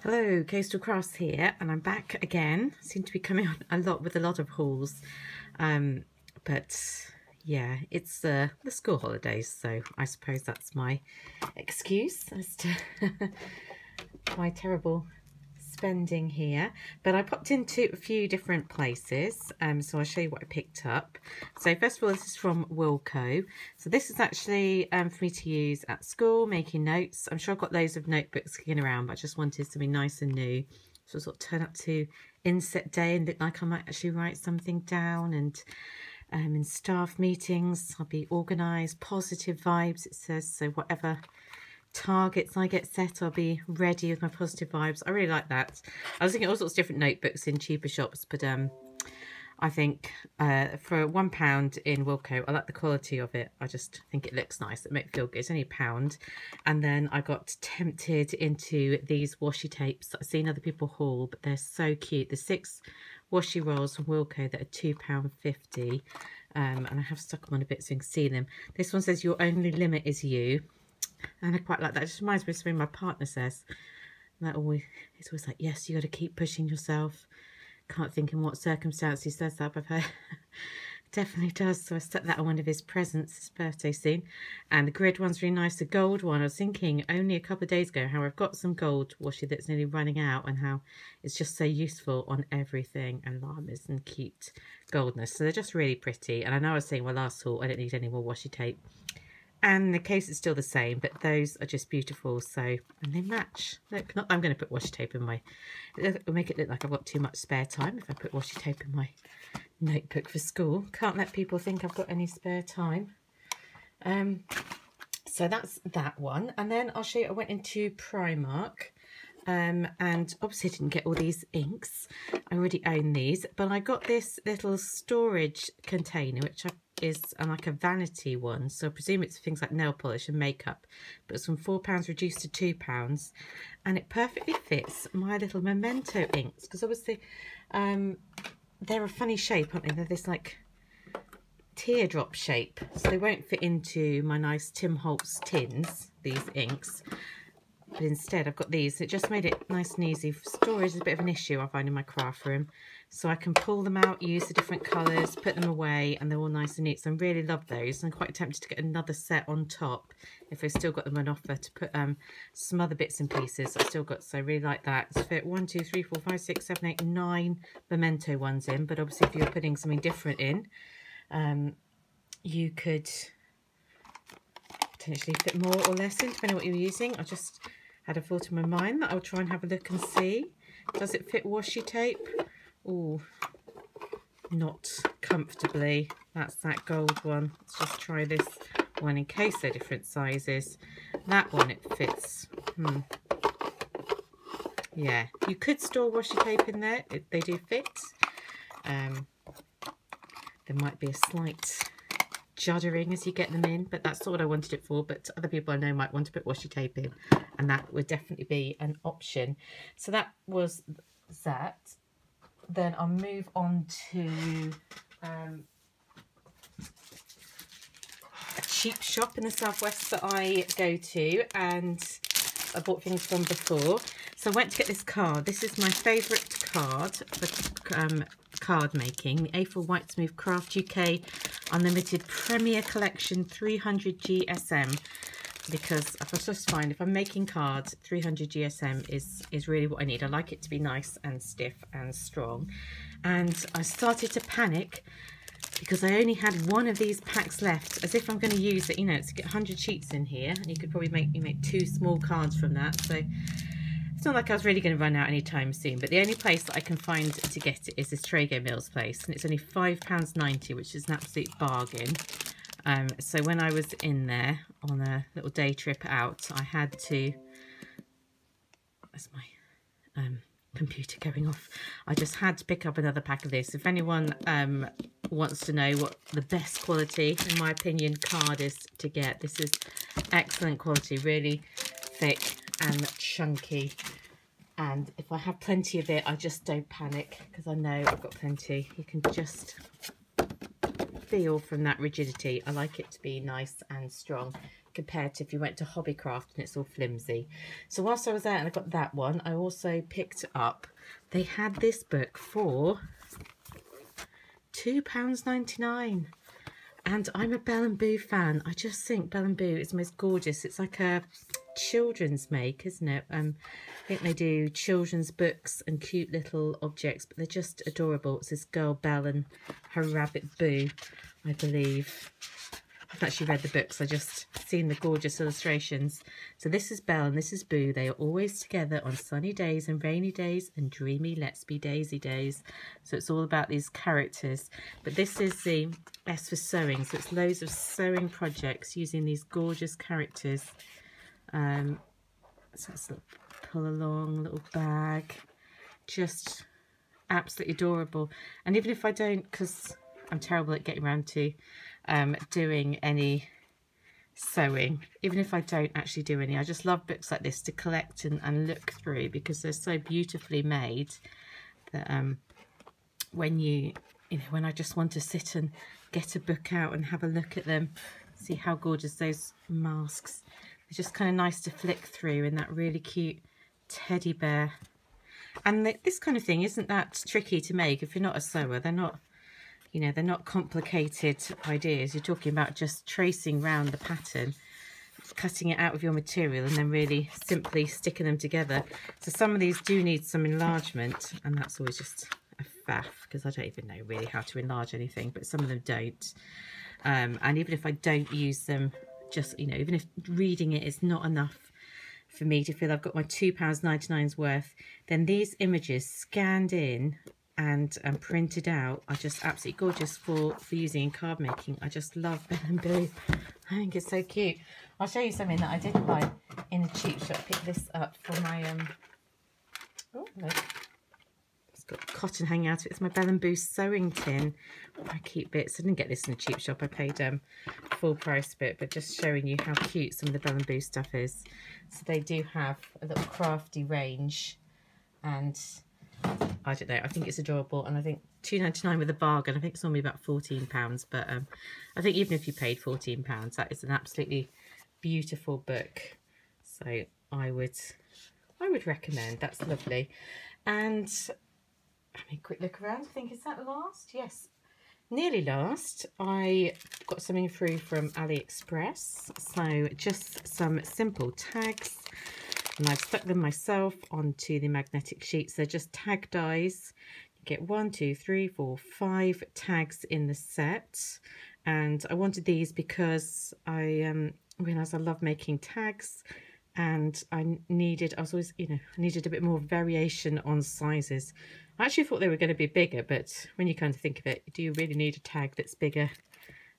Hello, Coastal Crafts here, and I'm back again. Seem to be coming on a lot with a lot of hauls, but yeah, it's the school holidays, so I suppose that's my excuse as to my terrible spending here. But I popped into a few different places, so I'll show you what I picked up. So first of all, this is from Wilko. So this is actually for me to use at school, making notes. I'm sure I've got loads of notebooks kicking around, but I just wanted something nice and new. So I'll sort of turn up to inset day and look like I might actually write something down. And in staff meetings, I'll be organised, positive vibes, it says. So whatever targets I get set, I'll be ready with my positive vibes. I really like that. I was looking at all sorts of different notebooks in cheaper shops, but I think for £1 in Wilko, I like the quality of it. I just think it looks nice. It makes me feel good. It's only £1. And then I got tempted into these washi tapes that I've seen other people haul, but they're so cute. The 6 washi rolls from Wilko that are £2.50. And I have stuck them on a bit so you can see them. This one says your only limit is you. And I quite like that. It just reminds me of something my partner says. And that always, it's always like, yes, you got to keep pushing yourself. Can't think in what circumstance he says that, but I've heard definitely does. So I stuck that on one of his presents, his birthday soon. And the grid one's really nice. The gold one, I was thinking only a couple of days ago how I've got some gold washi that's nearly running out and how it's just so useful on everything, and llamas and cute goldness. So they're just really pretty. And I know I was saying, well, last haul, I don't need any more washi tape. And the case is still the same, but those are just beautiful. So, and they match. Look, not that I'm going to put washi tape in my, it'll make it look like I've got too much spare time if I put washi tape in my notebook for school. Can't let people think I've got any spare time. So that's that one. And then I'll show you, I went into Primark. And obviously I didn't get all these inks. I already own these, but I got this little storage container, which is like a vanity one. So I presume it's things like nail polish and makeup, but it's from £4 reduced to £2. And it perfectly fits my little memento inks, because obviously they're a funny shape, aren't they? They're this like teardrop shape. So they won't fit into my nice Tim Holtz tins, these inks. But instead I've got these. It just made it nice and easy. Storage is a bit of an issue I find in my craft room. So I can pull them out, use the different colours, put them away, and they're all nice and neat. So I really love those. I'm quite tempted to get another set on top if I've still got them on offer to put some other bits and pieces I've still got. So I really like that. It's fit 1, 2, 3, 4, 5, 6, 7, 8, 9 memento ones in. But obviously if you're putting something different in, you could potentially fit more or less in, depending on what you're using. I just had a thought in my mind that I'll try and have a look and see. Does it fit washi tape? Oh, not comfortably. That's that gold one. Let's just try this one in case they're different sizes. That one, it fits. Yeah, you could store washi tape in there. They do fit. There might be a slight juddering as you get them in, but that's what I wanted it for. But other people I know might want to put washi tape in, and that would definitely be an option. So that was that. Then I'll move on to a cheap shop in the southwest that I go to, and I bought things from before. So I went to get this card. This is my favourite card for card making, the A4 White Smooth Craft UK Unlimited Premier Collection 300 GSM, because I just find if I'm making cards, 300 GSM is really what I need. I like it to be nice and stiff and strong. And I started to panic because I only had one of these packs left, as if I'm going to use it, you know, to get 100 sheets in here, and you could probably make 2 small cards from that. So it's not like I was really going to run out anytime soon, but the only place that I can find to get it is this Trago Mills place, and it's only £5.90, which is an absolute bargain. So when I was in there on a little day trip out, I had to, that's my computer going off, I just had to pick up another pack of this. If anyone wants to know what the best quality, in my opinion, card is to get, this is excellent quality, really thick and chunky. And if I have plenty of it, I just don't panic, because I know I've got plenty. You can just feel from that rigidity. I like it to be nice and strong. compared to if you went to Hobbycraft and it's all flimsy. So whilst I was there and I got that one, I also picked up, they had this book for £2.99. And I'm a Belle and Boo fan. I just think Belle and Boo is the most gorgeous. It's like a children's make, isn't it? I think they do children's books and cute little objects, but they're just adorable. It's this girl Belle and her rabbit Boo, I believe. I haven't actually read the books, I just seen the gorgeous illustrations. So this is Belle and this is Boo. They are always together on sunny days and rainy days and dreamy let's be daisy days. So it's all about these characters. But this is the S for sewing, so it's loads of sewing projects using these gorgeous characters. So it's a little pull along, little bag, just absolutely adorable. And even if I don't, because I'm terrible at getting around to doing any sewing, even if I don't actually do any, I just love books like this to collect and look through, because they're so beautifully made that when when I just want to sit and get a book out and have a look at them, see how gorgeous those masks. They're just kind of nice to flick through in that really cute teddy bear. And this kind of thing isn't that tricky to make if you're not a sewer. They're not, they're not complicated ideas. You're talking about just tracing round the pattern, cutting it out of your material and then really simply sticking them together. So some of these do need some enlargement, and that's always just a faff because I don't even know really how to enlarge anything, but some of them don't. And even if I don't use them, just, even if reading it is not enough for me to feel I've got my £2.99's worth, then these images scanned in and printed out are just absolutely gorgeous for using in card making. I just love Belle and Boo. I think it's so cute. I'll show you something that I did buy in a cheap shop. Pick this up for my oh look, it's got cotton hanging out of it. It's my Belle and Boo sewing tin. My cute bits. I didn't get this in a cheap shop. I paid full price for it, but just showing you how cute some of the Belle and Boo stuff is. So they do have a little crafty range, and I don't know, I think it's adorable, and I think £2.99 with a bargain. I think it's normally about £14, but I think even if you paid £14, that is an absolutely beautiful book. So I would recommend. That's lovely. And I mean, quick look around. I think, is that last? Yes, nearly last. I got something through from Aliexpress. So just some simple tags. And I've stuck them myself onto the magnetic sheets. They're just tag dies. You get 1, 2, 3, 4, 5 tags in the set. And I wanted these because I realised I love making tags, and I was always, I needed a bit more variation on sizes. I actually thought they were going to be bigger, but when you kind of think of it, do you really need a tag that's bigger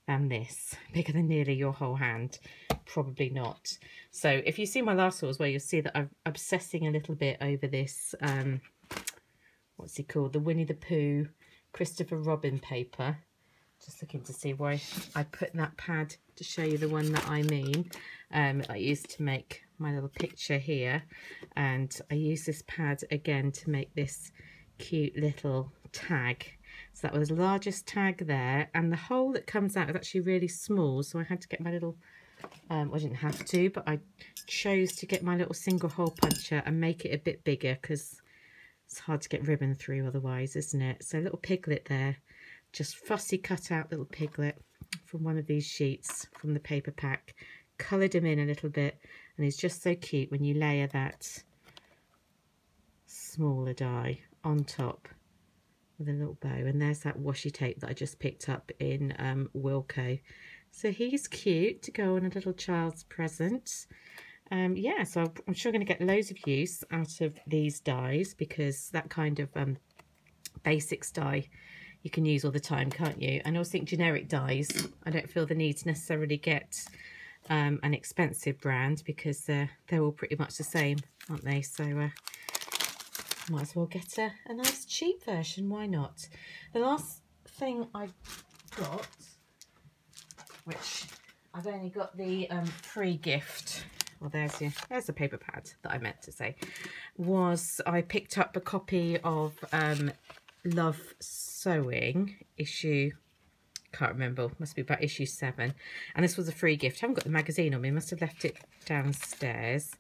than this, bigger than nearly your whole hand? Probably not. So if you see my last hauls, where you'll see that I'm obsessing a little bit over this what's he called, the Winnie the Pooh Christopher Robin paper. Just looking to see why I put that pad to show you the one that I mean. I used to make my little picture here, and I use this pad again to make this cute little tag. So that was the largest tag there, and the hole that comes out is actually really small, so I had to get my little I didn't have to, but I chose to get my little single hole puncher and make it a bit bigger, because it's hard to get ribbon through otherwise, isn't it? So a little piglet there, just fussy cut out little piglet from one of these sheets from the paper pack, coloured him in a little bit, and he's just so cute when you layer that smaller die on top with a little bow. And there's that washi tape that I just picked up in Wilko. So he's cute to go on a little child's present. Yeah, so I'm sure I'm going to get loads of use out of these dies, because that kind of basics die you can use all the time, can't you? And I also think generic dies, I don't feel the need to necessarily get an expensive brand, because they're all pretty much the same, aren't they? So might as well get a nice cheap version, why not? The last thing I got, which I've only got the pre-gift, well there's the paper pad that I meant to say, was I picked up a copy of Love Sewing issue Can't remember, must be about issue 7. And this was a free gift. I haven't got the magazine on me, must have left it downstairs.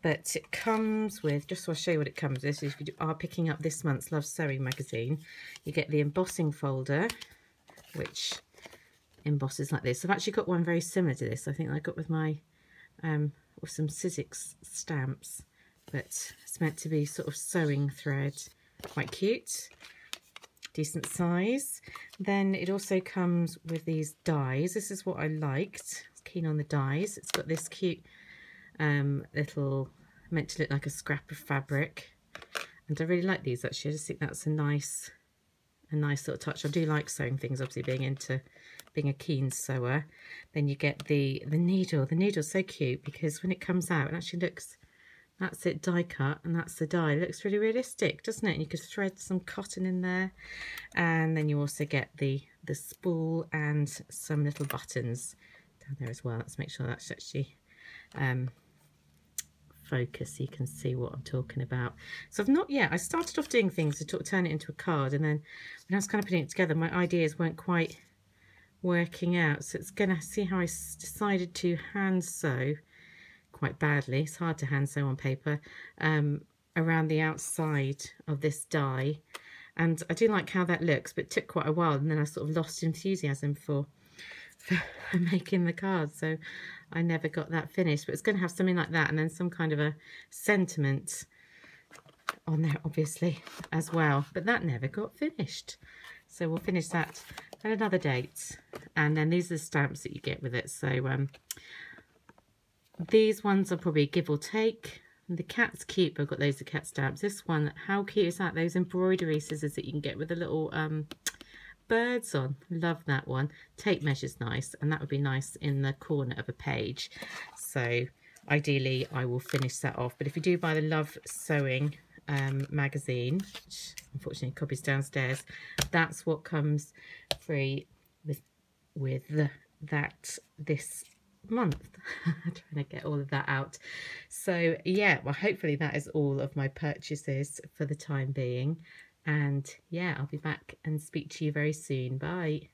But it comes with, just so I'll show you what it comes with. So if you are picking up this month's Love Sewing magazine, you get the embossing folder, which embosses like this. I've actually got one very similar to this. I think I got with my, with some Sizzix stamps. But it's meant to be sort of sewing thread. Quite cute. Decent size. Then it also comes with these dies. This is what I liked. I was keen on the dies. It's got this cute little, meant to look like a scrap of fabric, and I really like these actually. I just think that's a nice little touch. I do like sewing things, obviously being a keen sewer. Then you get the needle. The needle's so cute because when it comes out it actually looks, that's it, die cut, and that's the die. It looks really realistic, doesn't it? And you could thread some cotton in there. And then you also get the spool and some little buttons down there as well. Let's make sure that's actually focus so you can see what I'm talking about. So I've not yet, I started off doing things to turn it into a card, and then when I was kind of putting it together, my ideas weren't quite working out. So it's gonna see how I decided to hand sew quite badly. It's hard to hand sew on paper, around the outside of this die, and I do like how that looks, but it took quite a while, and then I sort of lost enthusiasm for making the card, so I never got that finished. But it's going to have something like that, and then some kind of a sentiment on there obviously as well, but that never got finished, so we'll finish that at another date. And then these are the stamps that you get with it. So these ones are probably give or take. The cat's cute, but I've got loads of cat stamps. This one, how cute is that? Those embroidery scissors that you can get with the little birds on. Love that one. Tape measure's nice, and that would be nice in the corner of a page. So ideally I will finish that off. But if you do buy the Love Sewing magazine, which unfortunately copies downstairs, that's what comes free with that this month. Trying to get all of that out. So yeah, well, hopefully that is all of my purchases for the time being, and yeah, I'll be back and speak to you very soon. Bye.